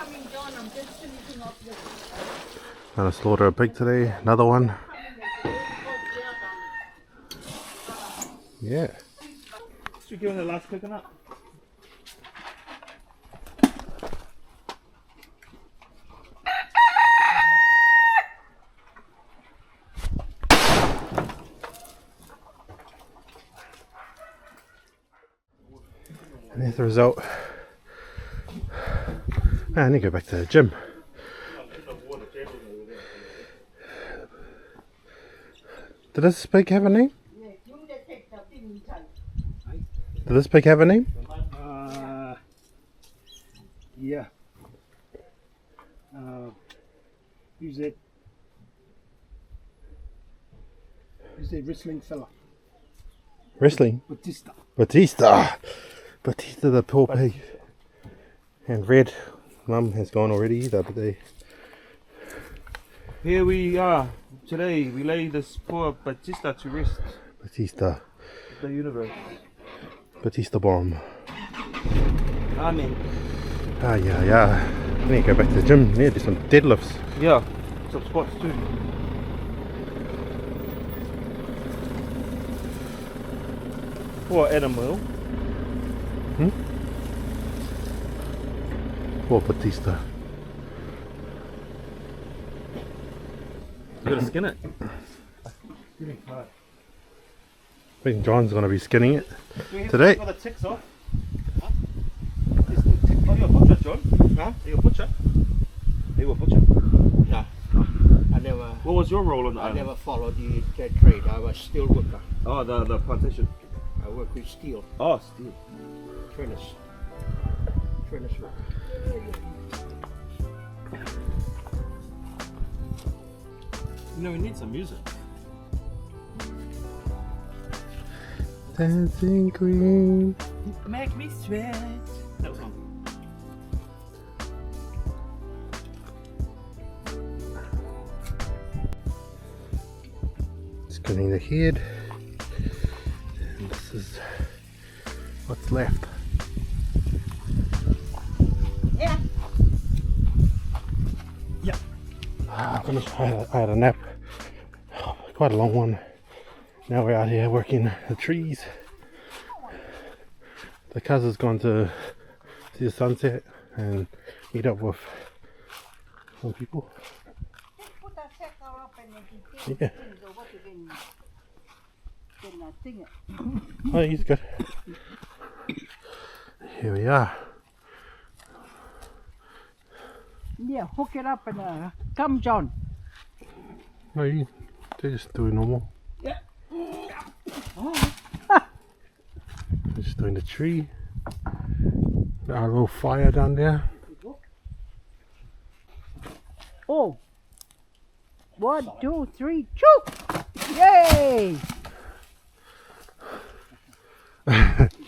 coming, John. I'm just finishing off this. Gonna slaughter a pig today, another one. Yeah. Should we give it the last coconut? And here's the result. I need to go back to the gym. Did this pig have a name? Did this pig have a name? Yeah. Who's that? Who's that wrestling fella? Wrestling? Batista. Batista! Batista the poor pig. And Red, Mum has gone already the other day. Here we are. Today we lay this poor Batista to rest. Batista. The universe. Batista bomb. Amen. Ah, yeah. I need to go back to the gym. I need to do some deadlifts. Yeah. Some squats too. Poor animal. Poor Batista. You gotta skin it. I think John's going to be skinning it Today. today. Got the ticks off. Huh? Oh, you're a butcher, John? Huh? Are you a butcher? Are you a butcher? No, I never. What was your role on the I island? never followed the trade. I was steel worker. Oh, the plantation. I work with steel, Oh, steel. furnace work. You know, we need some music. Dancing Queen. Make me sweat. That was one. Skinning the head. And this is what's left. Yeah. I finished. I had a nap. Quite a long one. Now we're out here working the trees. The cousin's gone to see the sunset and meet up with some people. Put that sector up and then you Yeah. so what you can sing it. Oh, he's good. Here we are. Yeah, hook it up and come, John. No, they just do normal. Yeah. We're just doing the tree. Got our little fire down there. Oh. 1, 2, 3, choop! Yay!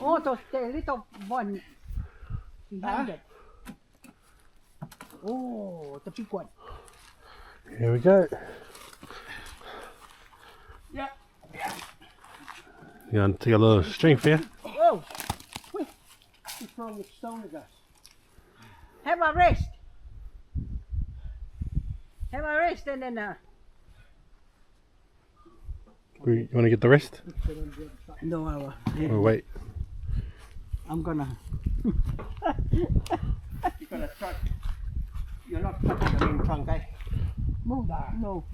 Oh, those the little one behind it. Oh, the big one. Here we go. Yeah. You want to take a little strength here? Oh, What's wrong with stone guys? have a rest. Have a rest and then You want to get the rest? no, I will. Or wait. I'm gonna. You're gonna start. You're not touching the main trunk, guys. Move. No.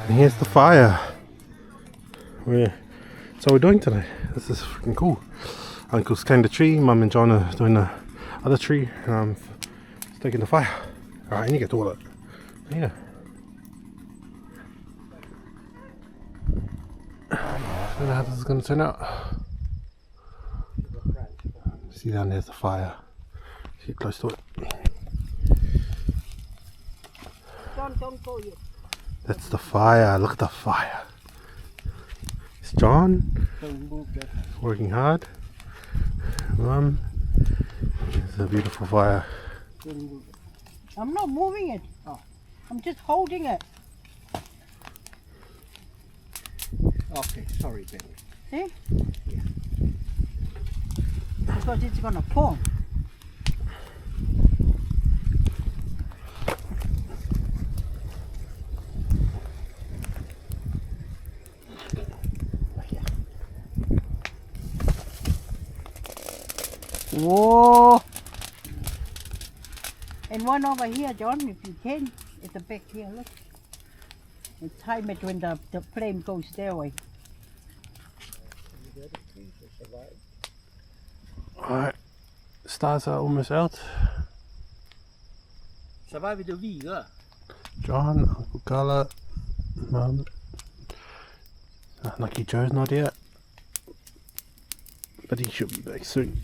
And here's the fire. So we're doing today. This is freaking cool. Uncle's cutting the tree, Mum and John are doing the other tree, and I'm taking the fire. Alright, I need to get to all it. Yeah. I don't know how this is going to turn out. See down there's the fire. Get close to it. Don't go yet. That's the fire. Look at the fire. It's John working hard. Mum, it's a beautiful fire. I'm not moving it. Oh, I'm just holding it. Okay, sorry, Ben. See? Because it's gonna fall. Whoa! And one over here, John, if you can, at the back here, look. And time it when the flame goes their way. Alright, stars are almost out. Survive with the V, John, Uncle Carla, Mum. Lucky Joe's not yet. But he should be back soon.